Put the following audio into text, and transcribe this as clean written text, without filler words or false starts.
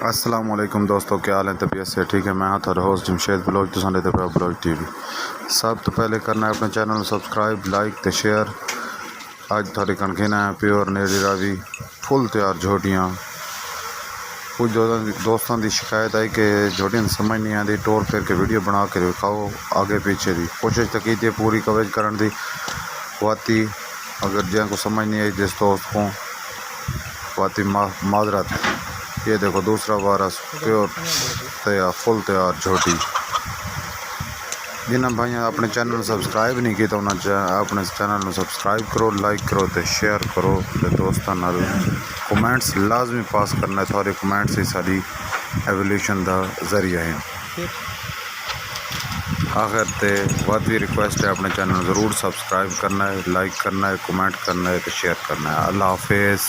अस्सलाम वालेकुम दोस्तों, क्या हाल है? तबीयत से ठीक है? मैं हाँ थारा होस्ट जमशेद ब्लॉग तो साढ़े पे ब्लॉग टीवी। सब तो पहले करना है अपने चैनल सब्सक्राइब, लाइक तो शेयर। आज थारी कणखीना है प्योर नेड़ी रावी फुल तैयार झोटियाँ। कुछ दोस्तों की शिकायत आई कि झोटियाँ समझ नहीं आती, टोर फिर के वीडियो बना के दिखाओ आगे पीछे की कोशिश तो की थी पूरी कवरेज करने की वाती। अगर जिनको समझ नहीं आई जिस दोस्त को वाती माजरत। ये देखो दूसरा वारस प्योर तैयार फुल तैयार झोटी। जिन्हें भाई अपने चैनल में सब्सक्राइब नहीं किया तो उन्हें अपने चैनल में सब्सक्राइब करो, लाइक करो तो शेयर करो तो दोस्तों नाल कमेंट्स लाजमी पास करना है। थोड़े कमेंट्स ही सारी एवोल्यूशन का जरिया है। आखिर ते बहुत भी रिक्वेस्ट है अपने चैनल ज़रूर सब्सक्राइब करना है, लाइक करना है, कमेंट करना है तो शेयर करना है। अल्लाह हाफिज़।